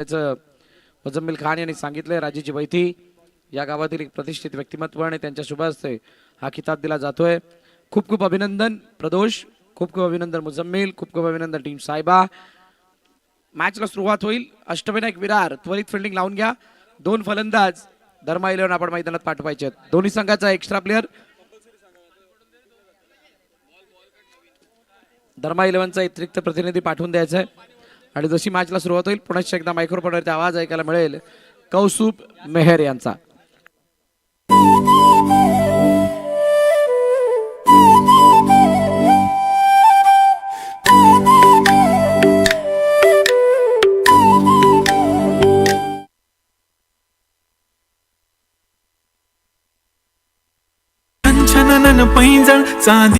मुजम्मिल खान यांनी सांगितले राजेची बैठी या गावातील एक प्रतिष्ठित व्यक्तिमत्व आणि त्यांच्या शुभ हस्ते हा किताब दिला जातोय। खूप खूप अभिनंदन प्रदोष, खूप खूप अभिनंदन मुजम्मिल, खूप खूप अभिनंदन टीम साहेबा। मॅचला सुरुवात होईल। अष्टविनायक विरार त्वरित फिल्डिंग लावून घ्या। दोन फलंदाज धर्मा 11 आपण मैदानात पाठवायचे आहेत। दोन्ही संघाचा एक्स्ट्रा प्लेयर धर्मा 11चा अतिरिक्त प्रतिनिधी पाठवून द्यायचा आहे। आणि जशी मॅचला सुरुवात होईल पुन्हा एकदा मायक्रोफोनवरती आवाज ऐकायला मिळेल कौस्तुभ मेहर यांचा। पैंजण चांदी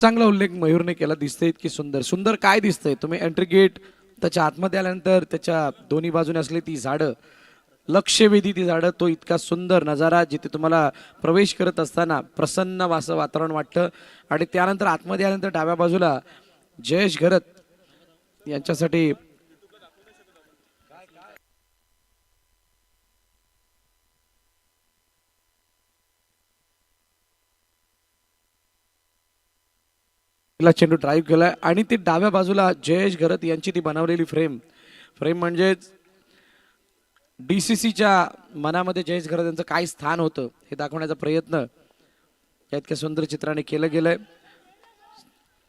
चांगला उल्लेख मयूरने केला। दिसतंय इतकी सुंदर सुंदर काय दिसतंय तुम्ही एंट्री गेट त्याच्या आतमध्ये आल्यानंतर त्याच्या दोन्ही बाजूने असलेली ती झाडं लक्षवेधी ती झाडं तो इतका सुंदर नजारा जिथे तुम्हाला प्रवेश करत असताना प्रसन्न असं वातावरण वाटतं। आणि त्यानंतर आतमध्ये आल्यानंतर डाव्या बाजूला जयेश घरत यांच्यासाठी चेंडू ड्राईव्ह केलाय आणि ती डाव्या बाजूला जयेश घरत यांची ती बनवलेली फ्रेम म्हणजेच डीसीसीच्या मनामध्ये जयेश घरत यांचं काय स्थान होतं हे दाखवण्याचा प्रयत्न या इतक्या सुंदर चित्राने केलं गेलंय।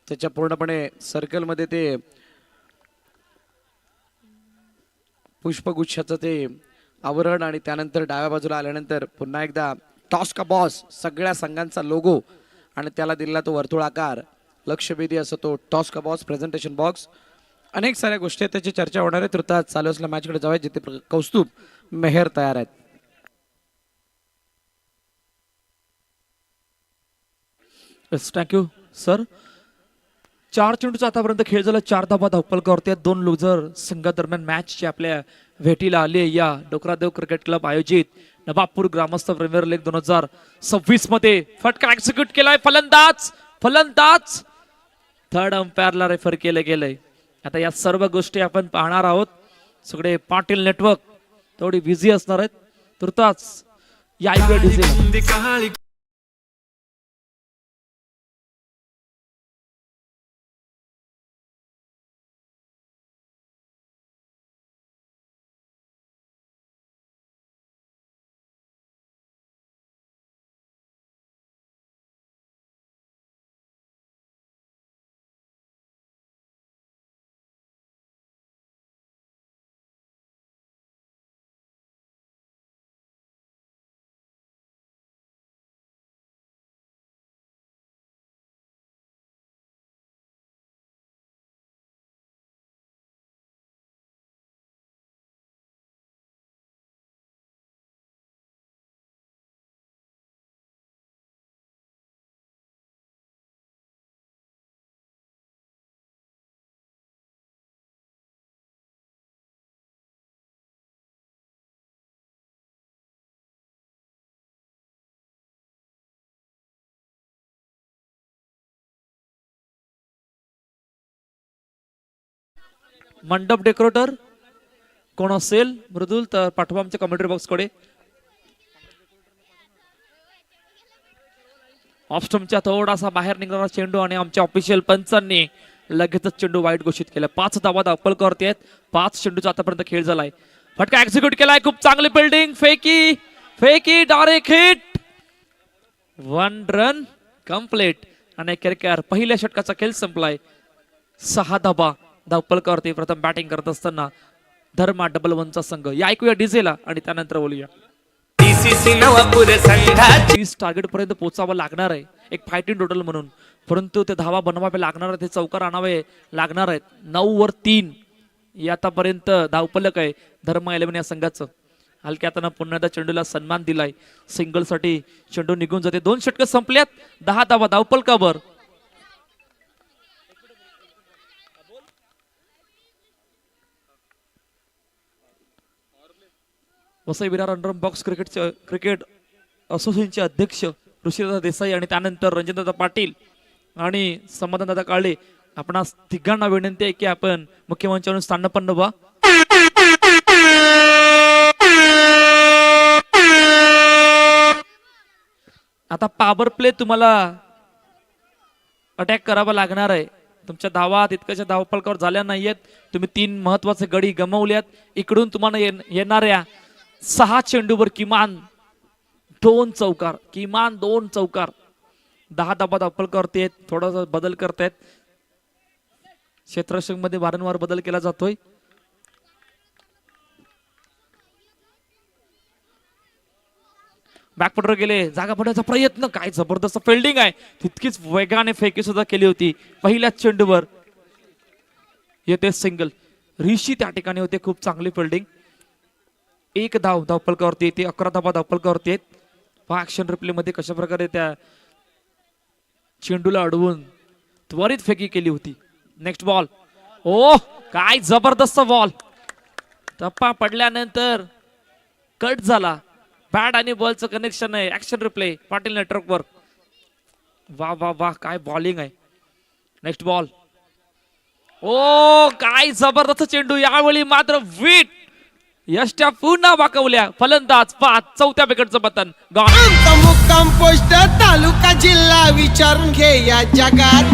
त्याच्या पूर्णपणे सर्कलमध्ये ते पुष्पगुच्छाचं ते आवरण आणि त्यानंतर डाव्या बाजूला आल्यानंतर पुन्हा एकदा टॉस का बॉस सगळ्या संघांचा लोगो आणि त्याला दिलेला तो वर्तुळाकार लक्षवेधी असं तो टॉस का बॉस प्रेझेंटेशन बॉक्स अनेक साऱ्या गोष्टी आहेत त्याची चर्चा होणार आहे। तर चालू असलेल्या मॅचकडे जाऊया जिथे कौस्तुभ मेहर तयार आहेत। Thank you sir. 4 चेंडूचा आतापर्यंत खेळ झाला। 4 धावा धावपलकावरती आहेत। 2 लुझर संघादरम्यान मॅचची आपल्या भेटीला आली या डोकरादेव क्रिकेट क्लब आयोजित नवापूर ग्रामस्थ प्रीमियर लीग 2026 मध्ये फटका एक्झिक्यूट केलाय। फलंदाज थर्ड अंपायरला रेफर केलं गेलंय। आता या सर्व गोष्टी आपण पाहणार आहोत। सगळे पाटील नेटवर्क थोडी बिझी असणार आहेत। तुर्तास या डिझेल मंडप डेकोरेटर कोण असेल मृदुल तर पाठवा आमच्या कमेंट्री बॉक्स कडे। ऑफस्टमच्या थोडासा बाहेर निघणारा चेंडू आणि आमच्या ऑफिशियल पंचांनी लगेचच चेंडू वाईट घोषित केला। 5 धावा धावपलकावरती आहेत। 5 चेंडूचा आतापर्यंत खेळ झालाय। फटका एक्झिक्यूट केलाय। खूप चांगली बिल्डिंग फेकी डायरेक्ट हिट 1 रन कंप्लीट आणि केरकर पहिल्या षटकाचा खेळ संपलाय। 6 धावा धावपलकावरती प्रथम बॅटिंग करत असताना धर्मा डबल 1चा संघ। या ऐकूया डीजेला आणि त्यानंतर बोलूया। डीसीसी नवापूर संघाची 30 टार्गेट पर्यंत पोहोचावं लागणार आहे एक फायटिंग टोटल म्हणून, परंतु ते धावा बनवावे लागणार आहेत, ते चौकार आणावे लागणार आहेत। 9 वर 3 या आतापर्यंत धावपलक आहे धर्मा 11 या संघाचं। हलक्या हाताने पुन्हा एकदा चेंडूला सन्मान दिलाय। सिंगल साठी चेंडू निघून जाते। 2 षटकं संपल्यात। 10 धावा धावपलकावर। Vasai Virar under box cricket असोसिएशनचे अध्यक्ष ऋषीदादा देसाई आणि त्यानंतर रणजितदादा पाटील आणि समाधानदादा काळे आपणास तिघांना विनंती आहे की आपण मुख्य मंचावरून स्थानपन्न व्हा. आता पॉवर प्ले तुम्हाला अटॅक करावा लागणार आहे. तुमच्या धावा तितक्याच्या धावफलकावर झाल्या नाहीयेत. तुम्ही 3 महत्वाचे गडी गमावल्यात. इकडून तुम्हाला येणाऱ्या 6 चेंडूवर किमान 2 चौकार, किमान 2 चौकार. 10 धावा धावफलकावरती आहेत. थोडासा बदल करतायत. क्षेत्ररक्षक मध्ये वारंवार बदल केला जातोय. बॅकफुटर गेले, जागा पडण्याचा प्रयत्न, काय जबरदस्त फिल्डिंग आहे. तितकीच वेगाने फेकी सुद्धा केली होती. पहिल्याच चेंडूवर येते सिंगल. ऋषी त्या ठिकाणी होते, खूप चांगली फिल्डिंग. 1 धाव धावफलकावरती येते. 11 धावा धावफलकावरती आहेत. पहा ऍक्शन रिप्ले मध्ये कशा प्रकारे त्या चेंडूला अडवून त्वरित फेकी केली होती. Next ball. ओ काय जबरदस्त बॉल. टप्पा पडल्यानंतर कट झाला. बॅट आणि बॉलचं कनेक्शन आहे. ऍक्शन रिप्ले पाटील नेटवर्कवर. वा वा वा काय बॉलिंग आहे. Next ball. ओ काय जबरदस्त चेंडू. यावेळी मात्र विट यष्ट्या पुन्हा वाकवल्या. फलंदाज 4थ्या विकेटचं पतन. आमचा मुक्काम पोस्ट तालुका जिल्हा विचारून घे या जगात.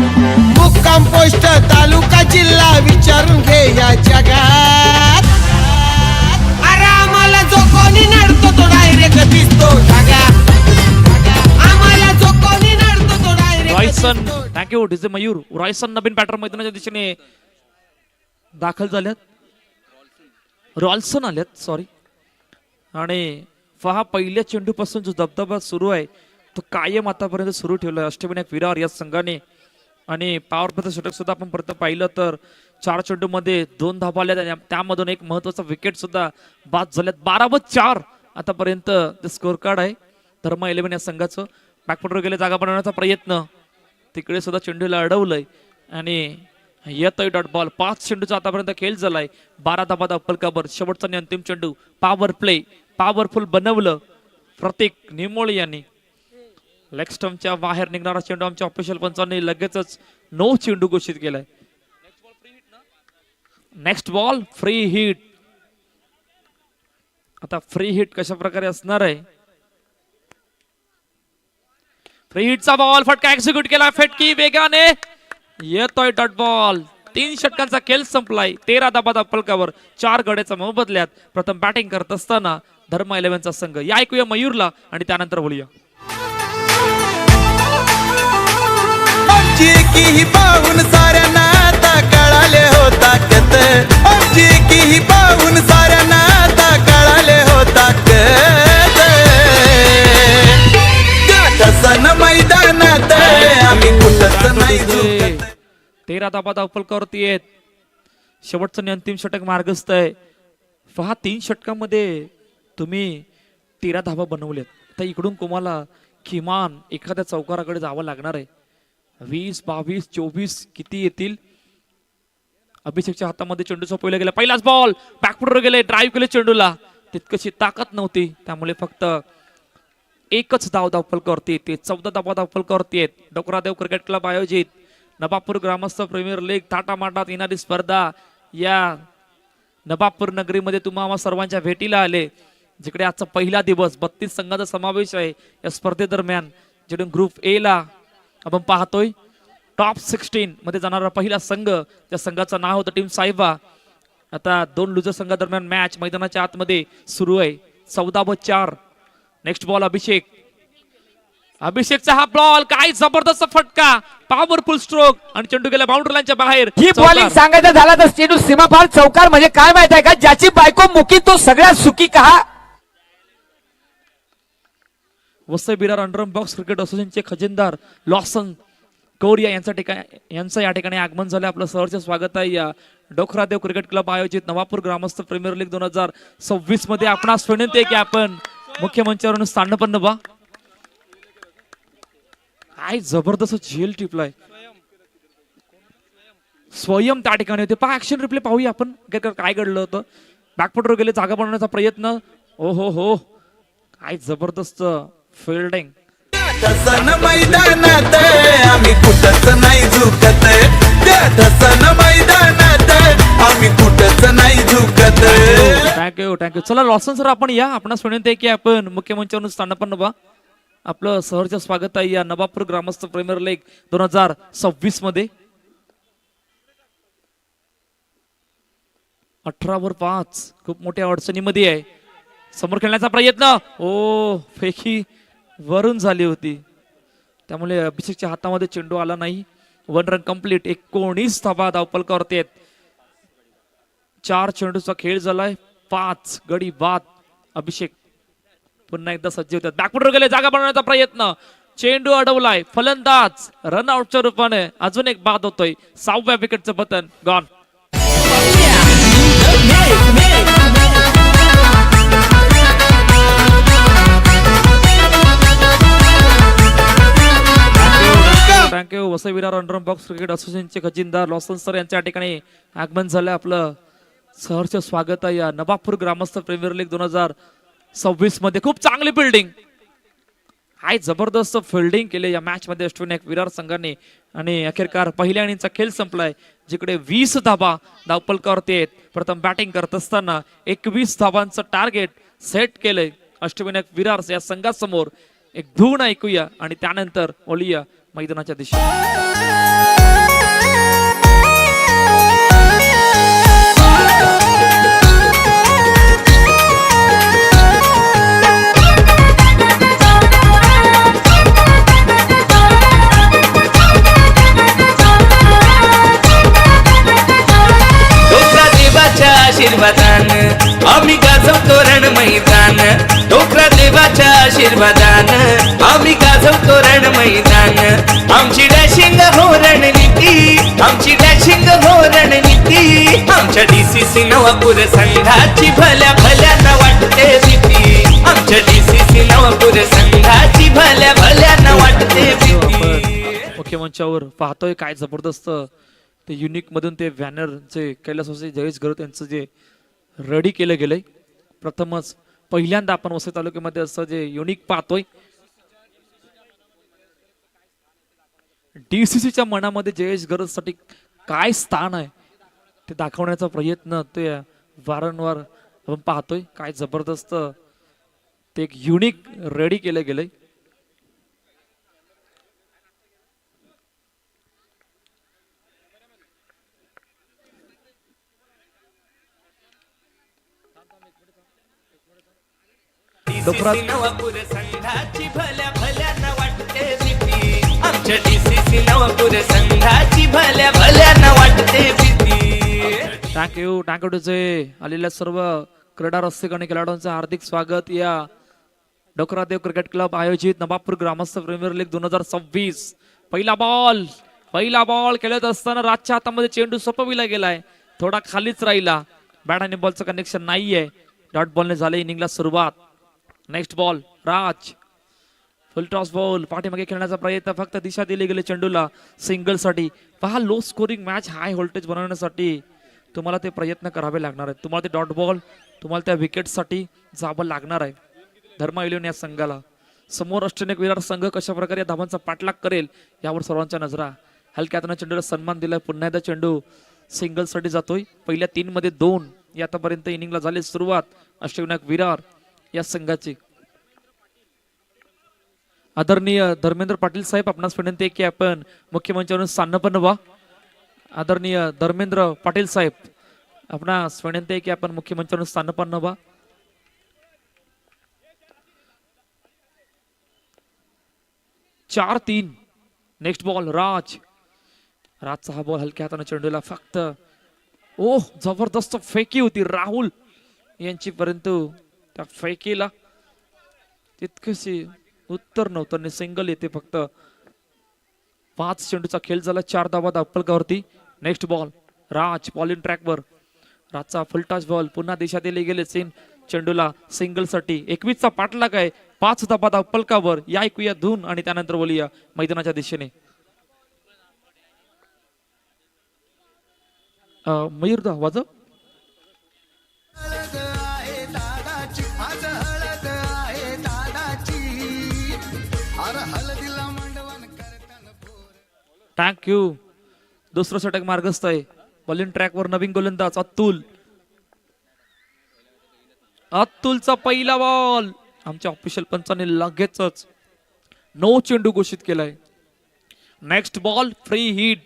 मुक्काम पोस्ट तालुका जिल्हा विचारून घे या जगात. अरे आम्हाला जो कोणी नडतो तो डायरेक्ट दिसतो ढगात. आम्हाला जो कोणी नडतो तो direct Royson, thank you DJ Mayur. Royson नवीन बॅटर मैदानाच्या दिशेने दाखल झाल्यात. रॉल्सन आल्यात, सॉरी. आणि पहा पहिल्या चेंडू पासून जो दबदबा सुरू आहे तो कायम आतापर्यंत सुरू ठेवलाय अष्टविनायक विरार या संघाने. आणि पॉवर प्लेचं षटक सुद्धा आपण परत पाहिलं तर 4 चेंडू मध्ये 2 धावा आल्या. त्यामधून एक महत्वाचा विकेट सुद्धा बाद झाल्यात. 12-4 आतापर्यंत ते स्कोर कार्ड आहे धर्मा 11 या संघाचं. बॅकफुटर गेले, जागा बनवण्याचा प्रयत्न, तिकडे सुद्धा चेंडूला अडवलंय आणि येतोय डॉट बॉल. 5 चेंडूचा आतापर्यंत खेळ झालाय. 12 धावा धावफलकावर. शेवटचा आणि अंतिम चेंडू. पॉवर प्ले पॉवरफुल बनवलं प्रतीक निमोळे यांनी. लेग स्टंपच्या बाहेर निघणारा चेंडू आमच्या ऑफिशियल पंचांनी लगेचच 9 चेंडू घोषित केलाय. Next ball free hit. आता फ्री हिट कशा प्रकारे असणार आहे. फ्री हिटचा बॉल फटका एक्झिक्यूट केला. फेटकी वेगाने येतोय डॉट बॉल. 3 षटकांचा खेळ संपलाय. 13 धावा धावफलकावर. 4 गड्याचा मोबदल्यात. प्रथम बॅटिंग करत असताना धर्मा 11चा संघ. या ऐकूया मयूरला आणि त्यानंतर बोलूया. जी की ही पाहून साऱ्यांना आता कळाले होता कत. जी की ही पाहून साऱ्यांना आता कळाले होता कत. सण मैदानात आम्ही कुठंच नाही झुकत. 13 धावा धावफलकावरती आहेत. शेवटचं आणि अंतिम षटक मार्गस्थ आहे. पहा 3 षटकामध्ये तुम्ही 13 धावा बनवल्यात. तर इकडून तुम्हाला किमान एखाद्या चौकाराकडे जावं लागणार आहे. 20, 22, 24 किती येतील. अभिषेकच्या हातामध्ये चेंडू सोपवला गेला. पहिलाच बॉल. बॅकफुटर गेले, ड्राईव्ह केले चेंडूला. तितकशी ताकद नव्हती, त्यामुळे फक्त 1च धाव धावफलकावरती येते. 14 धावा धावफलकावरती आहेत. डोकरादेव क्रिकेट क्लब आयोजित नवापूर ग्रामस्थ प्रीमियर लीग थाटामाटात येणारी स्पर्धा. या नवापूर नगरीमध्ये तुम्हा सर्वांच्या भेटीला आले, जिकडे आजचा पहिला दिवस 32 संघाचा समावेश आहे या स्पर्धेदरम्यान. जिकडून ग्रुप ए ला आपण पाहतोय टॉप 16 मध्ये जाणारा पहिला संघ. त्या संघाचं नाव होतं टीम साहिबा. आता 2 लुजर संघादरम्यान मॅच मैदानाच्या आतमध्ये सुरू आहे. 14-4. नेक्स्ट बॉल अभिषेक. अभिषेकचा हा बॉल काय जबरदस्त फटका. पॉवरफुल स्ट्रोक आणि चेंडू गेला बाउंड्री लाईनच्या बाहेर. ही बॉलिंग सांगायचं झालं तर चेंडू सीमापार चौकार म्हणजे काय माहित आहे का. ज्याची बायको मुकी तो सगळ्यात सुखी कहा. Vasai Virar under box cricket असोसिएशनचे खजिनदार लॉसन कौरिया यांचं या ठिकाणी आगमन झालं. आपलं सहर्ष स्वागत आहे या डोकरादेव क्रिकेट क्लब आयोजित नवापूर ग्रामस्थ प्रीमियर लीग 2026 मध्ये. आपणास विनंती आहे की आपण मुख्य मंचावरून स्थानपन्न व्हा. काय जबरदस्त झेल टिपलाय. स्वयं त्या ठिकाणी होते. पहा ऍक्शन रिप्ले पाहूया आपण काय घडलं होतं. बॅकफुटर गेले, जागा बनवण्याचा प्रयत्न. ओ हो काय जबरदस्त फिल्डिंग. धसन मैदानात आम्ही कुठंच नाही झुकत, त्या धसन मैदानात आम्ही कुठंच नाही झुकत. थँक्यू. चला लॉसन सर आपण या. आपणास विनंती आहे की आपण मुख्य मंचावरून स्थानपन्न व्हा. आपलं सहर्ष स्वागत आहे या नवापूर ग्रामस्थ प्रीमियर लीग 2026 मध्ये. 18/5 खूप मोठ्या अडचणीमध्ये आहे. समोर खेळण्याचा प्रयत्न, ओ फेकी वरून झाली होती, त्यामुळे अभिषेकच्या हातामध्ये चेंडू आला नाही. 1 रन कंप्लीट. 19 धाबा धावपलकावरती आहेत. 4 चेंडूचा खेळ झालाय. 5 गडी बाद. अभिषेक पुन्हा एकदा सज्ज होतात. बॅकफुटवर गेले, जागा बनवण्याचा प्रयत्न, चेंडू अडवलाय. फलंदाज रनआउटच्या रूपाने अजून एक बाद होतोय. 6व्या विकेटचं पतन gone. Thank you. Vasai Virar under box cricket असोसिएशनचे खजिनदार लॉसन सर यांच्या ठिकाणी आगमन झालं. आपलं सहर्ष स्वागत आहे या नवापूर ग्रामस्थ प्रीमियर लीग 2026 मध्ये. खूप चांगली फिल्डिंग, हाय जबरदस्त फिल्डिंग केले या मॅच मध्ये अष्टविनायक विरार संघाने. आणि अखेरकार पहिल्या इनिंगचा खेळ संपलाय, जिकडे 20 धाबा धावपलकावरती आहेत. प्रथम बॅटिंग करत असताना 21 धाबांचं टार्गेट सेट केलंय अष्टविनायक विरार या संघासमोर. एक धून ऐकूया आणि त्यानंतर ओलिया मैदानाच्या दिशेने. डोकरा देवाच्या आशीर्वादानं आम्ही गाजवतो रण मैदान. डोकरा देवाच्या आशीर्वादानं आम्ही गाजवतो रण मैदान. आमची डॅशिंग हो रणनीती, आमची डॅशिंग हो रणनीती. आमच्या DCC नवापूर संघाची भल्या भल्यानं वाटते भीती. आमच्या DCC नवापूर संघाची भल्या भल्यानं वाटते भीती. मुख्य मंचावर पाहतोय काय जबरदस्त ते युनिक मधून ते बॅनर जे कैलासवासी जयेश गरुड यांचं जे रेडी केलं गेलंय. प्रथमच पहिल्यांदा आपण वसई तालुक्यामध्ये असं जे युनिक पाहतोय. DCCच्या मनामध्ये जयेश गरुड साठी काय स्थान आहे ते दाखवण्याचा प्रयत्न ते वारंवार आपण पाहतोय. काय जबरदस्त ते एक युनिक रेडी केलं गेलंय. DCC नवापूर संघाची भल्या भल्यानं वाटते भीती. आमच्या DCC नवापूर संघाची भल्या भल्यानं वाटते भीती. थँक्यू टूचे आलेल्या सर्व क्रीडा रसिक आणि खेळाडूंचं हार्दिक स्वागत या डोकरादेव क्रिकेट क्लब आयोजित नवापूर ग्रामस्थ प्रीमियर लीग 2026. पहिला बॉल खेळत असताना राजच्या हातामध्ये चेंडू सोपविला गेलाय, थोडा खालीच राहिला. बॅट आणि बॉलचं कनेक्शन नाहीये. डॉट बॉलने झाले इनिंगला सुरुवात. नेक्स्ट बॉल राज, फुल टॉस बॉल, पाठीमागे खेळण्याचा प्रयत्न, फक्त दिशा दिली गेली चेंडूला सिंगल साठी. पहा low scoring match high voltage बनवण्यासाठी तुम्हाला ते प्रयत्न करावे लागणार आहेत. तुम्हाला ते डॉट बॉल, तुम्हाला त्या विकेट साठी जावं लागणार आहे. धर्मा इलेव्हन या संघाला समोर अष्टविनायक विरार संघ कशा प्रकारे या धावांचा पाठलाग करेल यावर सर्वांच्या नजरा. हलक्या हाताने चेंडूला सन्मान दिलाय. पुन्हा एकदा चेंडू सिंगल साठी जातोय. पहिल्या 3 मध्ये 2 या आतापर्यंत इनिंगला झाली सुरुवात अष्टविनायक विरार या संघाची. आदरणीय धर्मेंद्र पाटील साहेब, आपणास विनंती आहे की आपण मुख्य मंचावरून स्थानपन्न व्हा. आदरणीय धर्मेंद्र पाटील साहेब, आपणास विनंती आहे की आपण मुख्य मंचावरून स्थानपन्न व्हा. चार 3. नेक्स्ट बॉल राजचा हा बॉल हलक्या हाताने चेंडूला फक्त जबरदस्त फेकी होती राहुल यांची, परंतु त्या फेकीला तितकशी उत्तर नव्हतं. सिंगल येते फक्त. 5 चेंडूचा खेळ झाला. 4 धावा धावपलकावरती. Next ball Raj, ball in ट्रॅकवर. राजचा फुल टच बॉल, पुन्हा दिशा दिली गेले चेंडूला सिंगल साठी. 21चा पाठलाग आहे. 5 धावा धावपलकावर. या ऐकूया धून आणि त्यानंतर बोलूया मैदानाच्या दिशेने. मयूरदा वाजव. आहे दादाची आज थँक्यू. दुसरं षटक मार्गस्थ आहे. बॉलिंग ट्रॅकवर नवीन गोलंदाज अतुलचा पहिला बॉल. आमच्या ऑफिशियल पंचाने लगेचच नो चेंडू घोषित केलाय. Next ball free hit.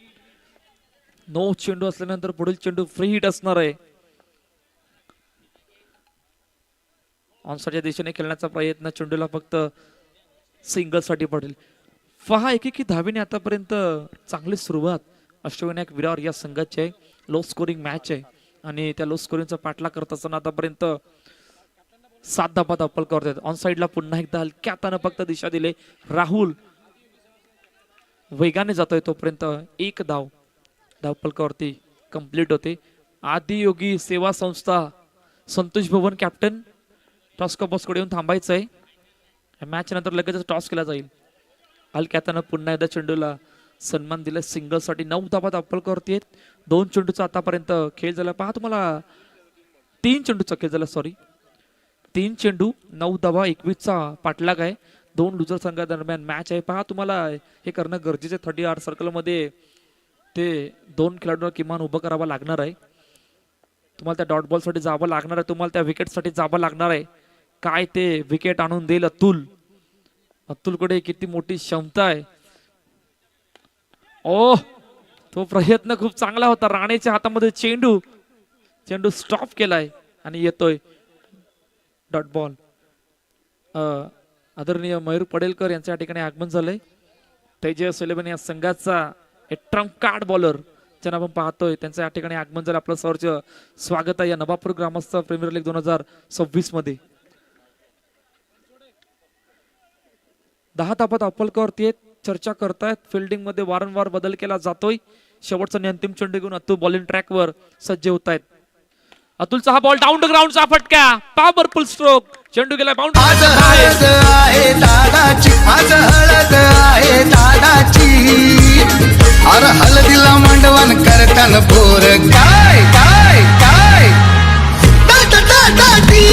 No चेंडू असल्यानंतर पुढील चेंडू फ्री हिट असणार आहे. ऑनसाइडच्या दिशेने खेळण्याचा प्रयत्न, चेंडूला फक्त सिंगल साठी पडेल. पहा एकेकी धावेने आतापर्यंत चांगली सुरुवात अष्टविनायक विरार या संघाची आहे. लो स्कोरिंग मॅच आहे आणि त्या लो स्कोरिंगचा पाठलाग करत असताना आतापर्यंत 7 धावा धावपल करतात. ऑन साइडला पुन्हा एकदा हलक्या हाताने फक्त दिशा दिले. राहुल वेगाने जातोय तोपर्यंत 1 धाव धावपलकावरती कंप्लीट होते. आदियोगी सेवा संस्था संतोष भवन कॅप्टन टॉस बॉक्सकडे येऊन थांबायचं आहे. मॅच नंतर लगेच टॉस केला जाईल. हलक्या हाताने पुन्हा एकदा चेंडूला सन्मान दिला. सिंगल साठी 9 धावा धावपलकावरती आहेत. 2 चेंडूचा आतापर्यंत खेळ झाला. पहा तुम्हाला 3 चेंडूचा खेळ झाला. 3 चेंडू 9 धावा 21चा पाठलाग आहे. 2 लुजर संघादरम्यान मॅच आहे. पहा तुम्हाला हे करणं गरजेचे. 30 सर्कल मध्ये ते 2 खेळाडूंना किमान उभं करावं लागणार आहे. तुम्हाला त्या डॉट बॉल साठी जावं लागणार आहे. तुम्हाला त्या विकेट साठी जावं लागणार आहे. काय ते विकेट आणून देईल अतुलकडे किती मोठी क्षमता आहे. तो प्रयत्न खूप चांगला होता. राणेच्या हातामध्ये चेंडू स्टॉप केलाय आणि येतोय डॉट बॉल. आदरणीय मयूर पडेलकर यांच्या या ठिकाणी आगमन झालंय. तेजस 11 या संघाचा ट्रम्प कार्ड बॉलर ज्यांना आपण पाहतोय त्यांचं या ठिकाणी आगमन झालं. आपलं सर्वचं स्वागत आहे या नवापूर ग्रामस्थ प्रीमियर लीग 2026 मध्ये. 10 धावा धावपलकावरती आहेत. चर्चा करतायत. फिल्डिंग मध्ये वारंवार बदल केला जातोय. शेवटचा आणि अंतिम चेंडू घेऊन अतुल बॉलिंग ट्रॅकवर सज्ज होत आहेत. अतुलचा हा बॉल डाऊन द ग्राउंडचा फटका. Powerful stroke. चेंडू गेला बाउंड्री. आज हळद आहे दादाची, आज हळद आहे दादाची. अरे हळदीला मांडवण करताना बोर काय काय काय दादा दादा दी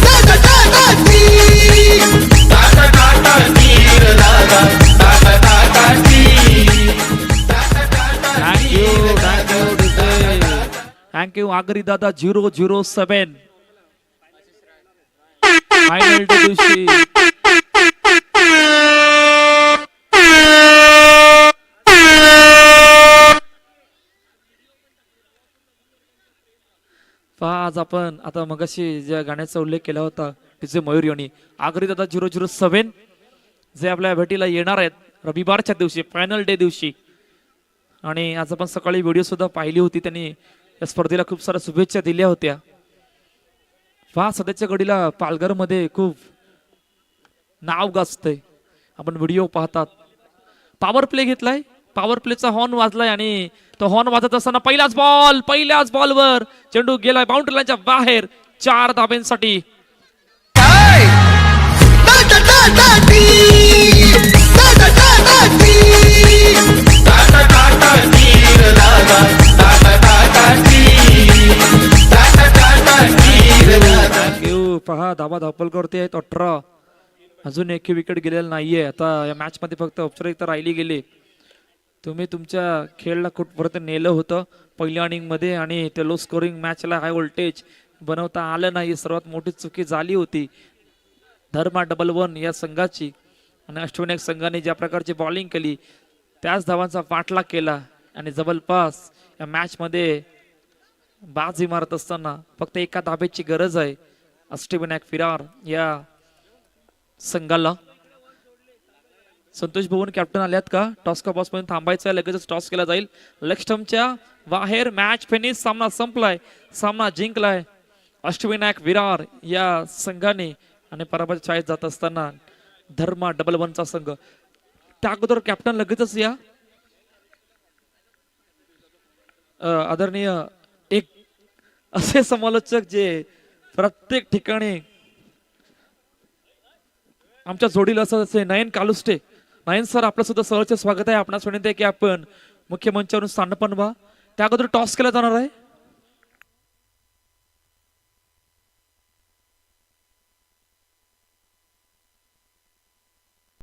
दादा दादा दी दादा दादा दी दादा दादा दादा दी. थँक्यू आगरी दादा 007 फायनल डे दिवशी आज आपण आता मगाशी ज्या गाण्याचा उल्लेख केला होता तिचे मयूर यांनी आगरी दादा 007 जे आपल्या भेटीला येणार आहेत रविवारच्या दिवशी फायनल डे दिवशी. आणि आज आपण सकाळी व्हिडिओ सुद्धा पाहिली होती. त्यांनी या स्पर्धेला खूप साऱ्या शुभेच्छा दिल्या होत्या. सध्याच्या घडीला पालघर मध्ये खूप नाव गाजतंय. आपण व्हिडिओ पाहतात. पॉवर प्ले घेतलाय. पॉवर प्लेचा हॉर्न वाजलाय आणि तो हॉर्न वाजत असताना पहिल्याच बॉलवर चेंडू गेलाय बाउंड्री लाईनच्या बाहेर. 4 धाब्यांसाठी. काय दादा दादा दी दादा दादा दी दादा दादा दी दादा दादा दादा दी दादा दादा दी दादा. पहा धावा धावपलकावरती आहेत 18. अजून एक विकेट गेलेला नाहीये. आता या मॅच मध्ये फक्त औपचारिकता राहिली गेली. तुम्ही तुमच्या खेळला कुठपर्यंत नेलं होतं पहिल्या इनिंग मध्ये आणि ते लो स्कोरिंग मॅचला हाय व्होल्टेज बनवता आलं नाही. सर्वात मोठी चुकी झाली होती धर्मा 11 या संघाची. आणि अष्टविनायक संघाने ज्या प्रकारची बॉलिंग केली त्याच धावांचा पाठलाग केला आणि जबरदस्त या मॅच मध्ये बाजी मारत असताना फक्त एका धाब्याची गरज आहे अष्टविनायक विरार या संघाला. संतोष भवन कॅप्टन आल्यात का? टॉस का बॉक्स मध्ये थांबायचं आहे. लगेचच टॉस केला जाईल. लेग स्टंपच्या बाहेर मॅच फिनिश. सामना संपलाय. सामना जिंकलाय अष्टविनायक विरार या संघाने. आणि पराभव शाळेत जात असताना धर्मा 11 संघ. त्या अगोदर कॅप्टन लगेचच या. आदरणीय एक असे समालोचक जे प्रत्येक ठिकाणी आमच्या जोडीला असं नयन कालुस्टे. नयन सर आपलं सुद्धा सहर्ष स्वागत आहे. आपणास विनंती आहे की आपण मुख्य मंचावरून स्थान बनवा. त्या अगोदर टॉस केला जाणार आहे.